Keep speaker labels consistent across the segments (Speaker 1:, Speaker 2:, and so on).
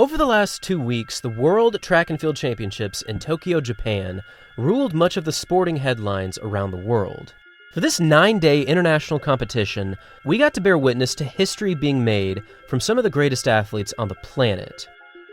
Speaker 1: Over the last 2 weeks, the World Track and Field Championships in Tokyo, Japan, ruled much of the sporting headlines around the world. For this 9-day international competition, we got to bear witness to history being made from some of the greatest athletes on the planet.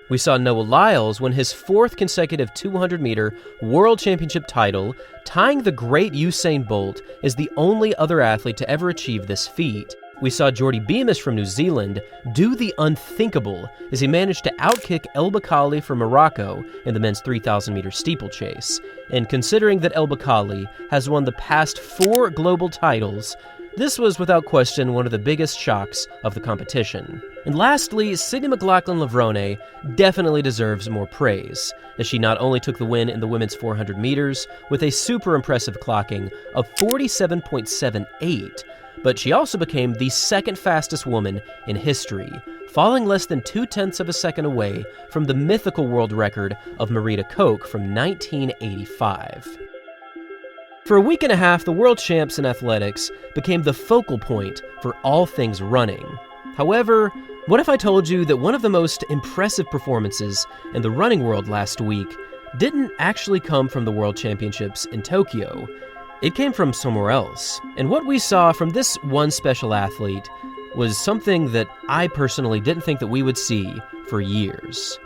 Speaker 1: We saw Noah Lyles win his 4th consecutive 200-meter World Championship title, tying the great Usain Bolt as the only other athlete to ever achieve this feat. We saw Jordy Beamish from New Zealand do the unthinkable as he managed to outkick El Bakkali from Morocco in the men's 3,000-meter steeplechase. And considering that El Bakkali has won the past 4 global titles, this was without question one of the biggest shocks of the competition. And lastly, Sydney McLaughlin-Levrone definitely deserves more praise, as she not only took the win in the women's 400 meters with a super impressive clocking of 47.78, but she also became the second fastest woman in history, falling less than 0.2 of a second away from the mythical world record of Marita Koch from 1985. For a week and a half, the world champs in athletics became the focal point for all things running. However, what if I told you that one of the most impressive performances in the running world last week didn't actually come from the World Championships in Tokyo? It came from somewhere else. And what we saw from this one special athlete was something that I personally didn't think that we would see for years.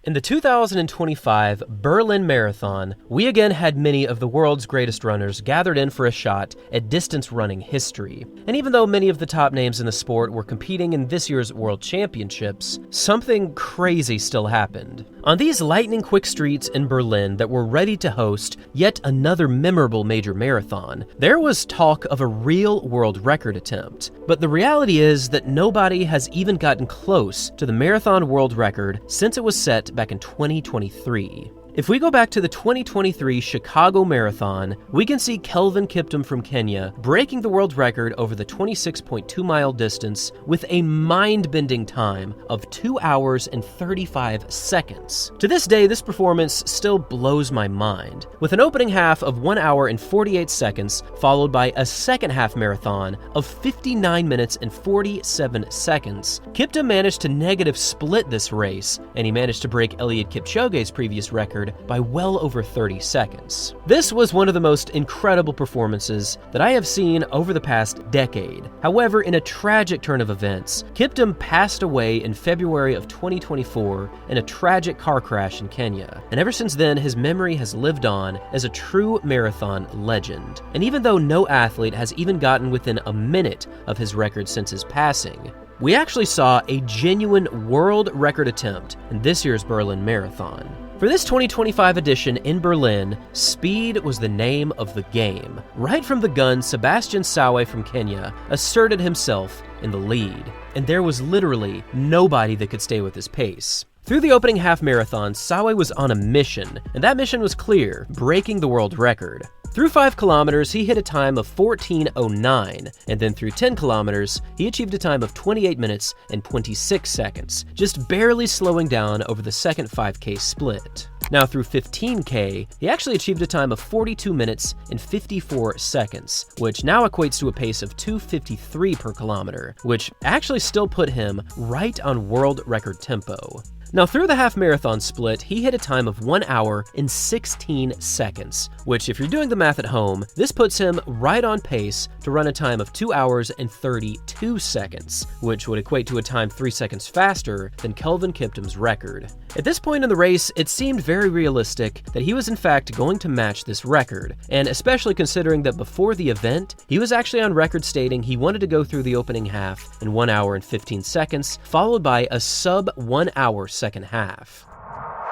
Speaker 1: In the 2025 Berlin Marathon, we again had many of the world's greatest runners gathered in for a shot at distance running history. And even though many of the top names in the sport were competing in this year's World Championships, something crazy still happened. On these lightning-quick streets in Berlin that were ready to host yet another memorable major marathon, there was talk of a real world record attempt. But the reality is that nobody has even gotten close to the marathon world record since it was set back in 2023. If we go back to the 2023 Chicago Marathon, we can see Kelvin Kiptum from Kenya breaking the world record over the 26.2-mile distance with a mind-bending time of 2 hours and 35 seconds. To this day, this performance still blows my mind. With an opening half of 1 hour and 48 seconds, followed by a second half marathon of 59 minutes and 47 seconds, Kiptum managed to negative split this race, and he managed to break Eliud Kipchoge's previous record by well over 30 seconds. This was one of the most incredible performances that I have seen over the past decade. However, in a tragic turn of events, Kiptum passed away in February of 2024 in a tragic car crash in Kenya. And ever since then, his memory has lived on as a true marathon legend. And even though no athlete has even gotten within a minute of his record since his passing, we actually saw a genuine world record attempt in this year's Berlin Marathon. For this 2025 edition in Berlin, speed was the name of the game. Right from the gun, Sebastian Sawe from Kenya asserted himself in the lead, and there was literally nobody that could stay with his pace. Through the opening half marathon, Sawe was on a mission, and that mission was clear: breaking the world record. Through 5 kilometers, he hit a time of 14:09, and then through 10 kilometers, he achieved a time of 28 minutes and 26 seconds, just barely slowing down over the second 5K split. Now through 15K, he actually achieved a time of 42 minutes and 54 seconds, which now equates to a pace of 2:53 per kilometer, which actually still put him right on world record tempo. Now through the half marathon split, he hit a time of 1 hour and 16 seconds, which if you're doing the math at home, this puts him right on pace to run a time of 2 hours and 32 seconds, which would equate to a time 3 seconds faster than Kelvin Kiptum's record. At this point in the race, it seemed very realistic that he was in fact going to match this record, and especially considering that before the event, he was actually on record stating he wanted to go through the opening half in 1 hour and 15 seconds, followed by a sub 1 hour second half.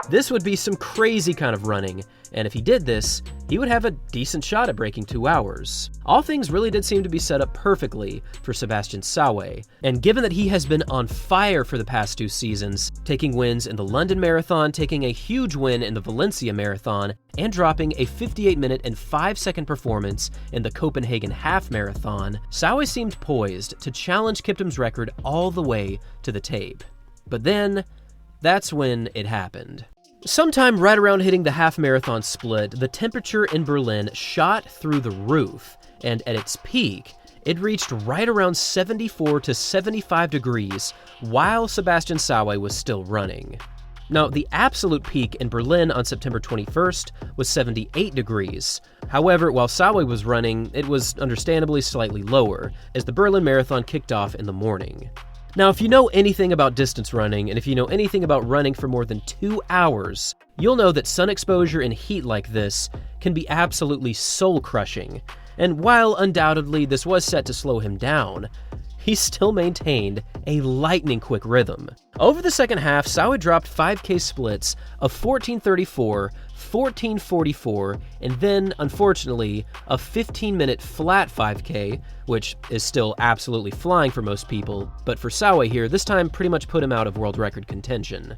Speaker 1: This would be some crazy kind of running, and if he did this, he would have a decent shot at breaking 2 hours. All things really did seem to be set up perfectly for Sebastian Sawe, and given that he has been on fire for the past 2 seasons, taking wins in the London Marathon, taking a huge win in the Valencia Marathon, and dropping a 58-minute and 5-second performance in the Copenhagen Half Marathon, Sawe seemed poised to challenge Kiptum's record all the way to the tape. But then, that's when it happened. Sometime right around hitting the half marathon split, the temperature in Berlin shot through the roof, and at its peak, it reached right around 74 to 75 degrees while Sebastian Sawe was still running. Now, the absolute peak in Berlin on September 21st was 78 degrees. However, while Sawe was running, it was understandably slightly lower, as the Berlin Marathon kicked off in the morning. Now, if you know anything about distance running, and if you know anything about running for more than 2 hours, you'll know that sun exposure in heat like this can be absolutely soul-crushing. And while undoubtedly this was set to slow him down, he still maintained a lightning-quick rhythm. Over the second half, Sawe dropped 5K splits of 14:34, 14:44, and then, unfortunately, a 15-minute flat 5K, which is still absolutely flying for most people, but for Sawe here, this time pretty much put him out of world record contention.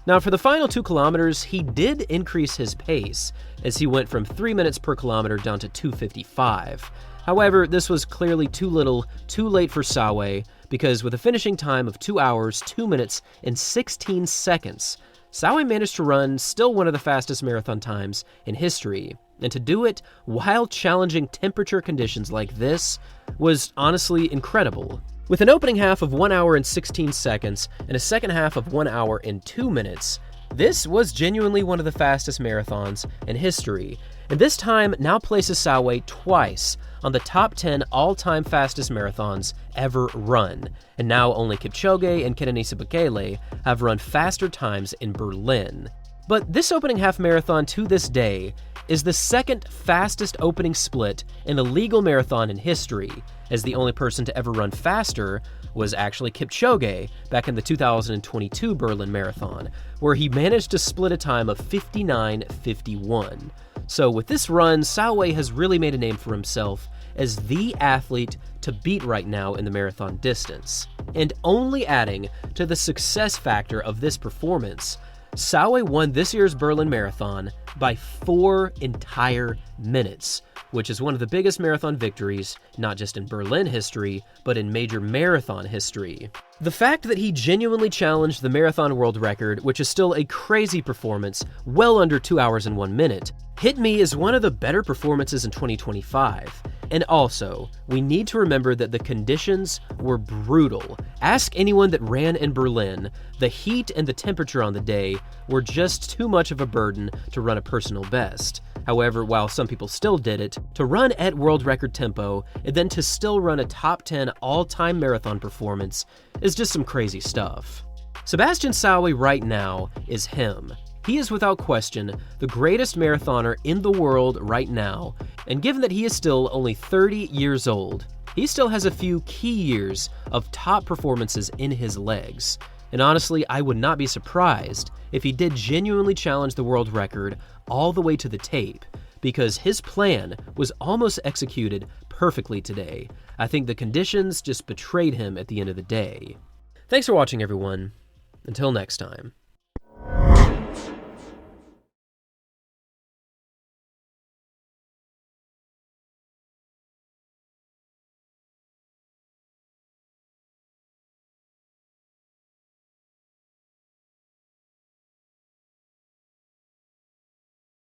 Speaker 1: Now, for the final 2 kilometers, he did increase his pace, as he went from 3 minutes per kilometer down to 2:55. However, this was clearly too little, too late for Sawe, because with a finishing time of 2 hours, 2 minutes, and 16 seconds, Sawe managed to run still one of the fastest marathon times in history. And to do it while challenging temperature conditions like this was honestly incredible. With an opening half of 1 hour and 16 seconds and a second half of 1 hour and 2 minutes, this was genuinely one of the fastest marathons in history, and this time now places Sawe twice on the top 10 all-time fastest marathons ever run, and now only Kipchoge and Kenenisa Bekele have run faster times in Berlin. But this opening half marathon to this day is the second fastest opening split in a legal marathon in history, as the only person to ever run faster was actually Kipchoge back in the 2022 Berlin Marathon, where he managed to split a time of 59:51. So with this run, Sawe has really made a name for himself as the athlete to beat right now in the marathon distance. And only adding to the success factor of this performance, Sawe won this year's Berlin Marathon by 4 entire minutes, which is one of the biggest marathon victories, not just in Berlin history, but in major marathon history. The fact that he genuinely challenged the marathon world record, which is still a crazy performance, well under 2 hours and 1 minute, hit me as one of the better performances in 2025. And also, we need to remember that the conditions were brutal. Ask anyone that ran in Berlin, the heat and the temperature on the day were just too much of a burden to run a personal best. However, while some people still did it, to run at world record tempo and then to still run a top 10 all-time marathon performance is just some crazy stuff. Sebastian Sawe right now is him. He is without question the greatest marathoner in the world right now, and given that he is still only 30 years old, he still has a few key years of top performances in his legs. And honestly, I would not be surprised if he did genuinely challenge the world record all the way to the tape, because his plan was almost executed perfectly today. I think the conditions just betrayed him at the end of the day. Thanks for watching, everyone. Until next time.